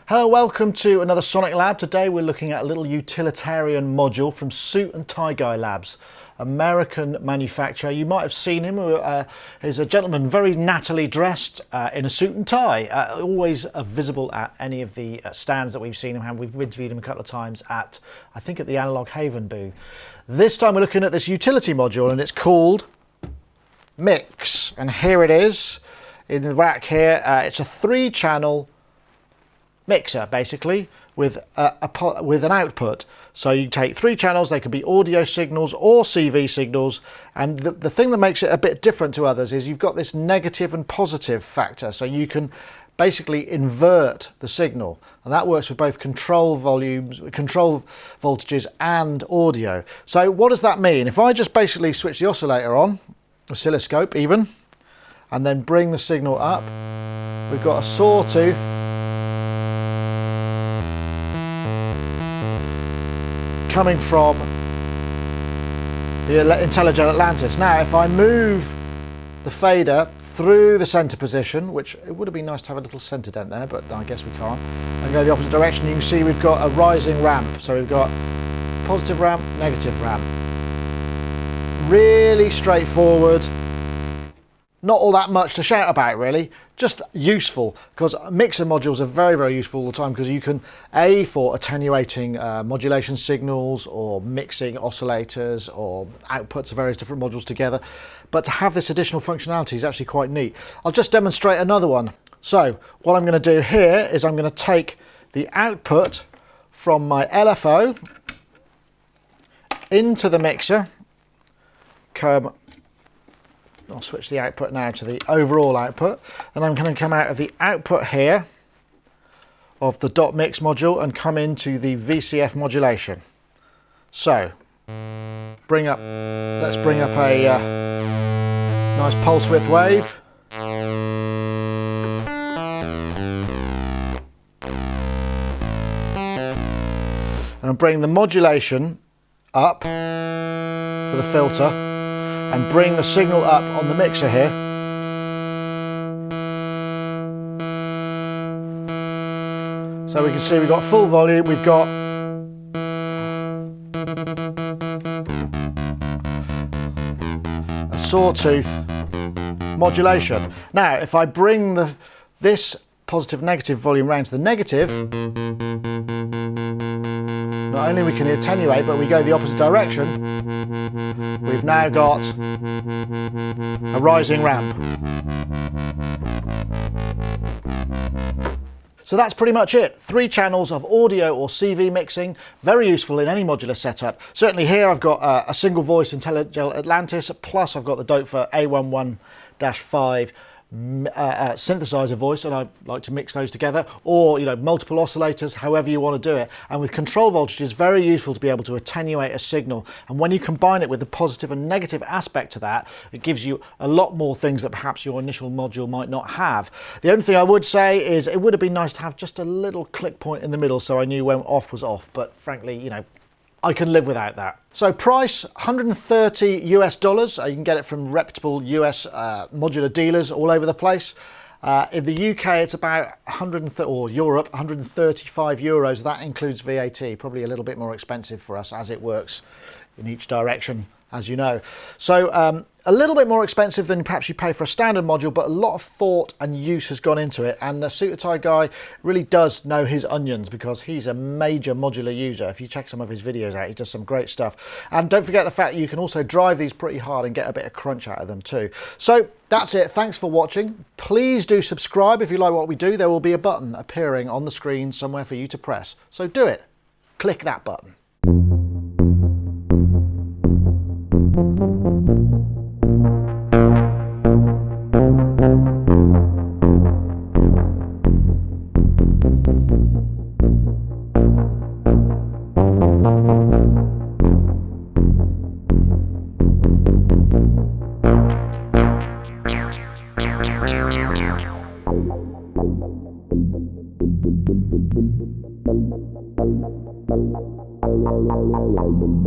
Hello, welcome to another Sonic Lab. Today we're looking at a little utilitarian module from Suit and Tie Guy Labs, American manufacturer. You might have seen him. He's a gentleman very nattily dressed in a suit and tie, always visible at any of the stands that we've seen him have. We've interviewed him a couple of times at, I think, at the Analog Haven booth. This time we're looking at this utility module and it's called Mix. And here it is in the rack here. It's a 3-channel mixer basically with an output. So you take 3 channels, they can be audio signals or CV signals, and the thing that makes it a bit different to others is you've got this negative and positive factor, so you can basically invert the signal, and that works for both control volumes, control voltages and audio. So what does that mean? If I just basically switch the oscillator on, oscilloscope even, and then bring the signal up, we've got a sawtooth coming from the Intelligent Atlantis. Now if I move the fader through the center position, which it would have been nice to have a little center dent there, but I guess we can't, and go the opposite direction, you can see we've got a rising ramp. So we've got positive ramp, negative ramp. Really straightforward. Not all that much to shout about really, just useful, because mixer modules are very, very useful all the time, because you can, for attenuating modulation signals or mixing oscillators or outputs of various different modules together, but to have this additional functionality is actually quite neat. I'll just demonstrate another one. So what I'm going to do here is I'm going to take the output from my LFO into the mixer, I'll switch the output now to the overall output, and I'm going to come out of the output here of the dot mix module and come into the VCF modulation. So let's bring up a nice pulse width wave. And bring the modulation up for the filter, and bring the signal up on the mixer here. So we can see we've got full volume, we've got a sawtooth modulation. Now if I bring this positive negative volume round to the negative, not only we can attenuate, but we go the opposite direction, we've now got a rising ramp. So that's pretty much it. 3 channels of audio or CV mixing, very useful in any modular setup. Certainly here I've got a single voice Intelligent Atlantis, plus I've got the Dope-For A11-5 synthesizer voice, and I like to mix those together, or multiple oscillators, however you want to do it. And with control voltage, it's very useful to be able to attenuate a signal, and when you combine it with the positive and negative aspect to that, it gives you a lot more things that perhaps your initial module might not have. The only thing I would say is it would have been nice to have just a little click point in the middle so I knew when off was off, but frankly, I can live without that. So price, $130 US. You can get it from reputable US modular dealers all over the place. In the UK, it's about 130, or Europe, 135 euros. That includes VAT, probably a little bit more expensive for us as it works in each direction, as you know. So a little bit more expensive than perhaps you pay for a standard module, but a lot of thought and use has gone into it, and the Suit and Tie guy really does know his onions, because he's a major modular user. If you check some of his videos out, he does some great stuff. And don't forget the fact that you can also drive these pretty hard and get a bit of crunch out of them too. So that's it. Thanks for watching. Please do subscribe if you like what we do. There will be a button appearing on the screen somewhere for you to press. So do it. Click that button. La la la la la la.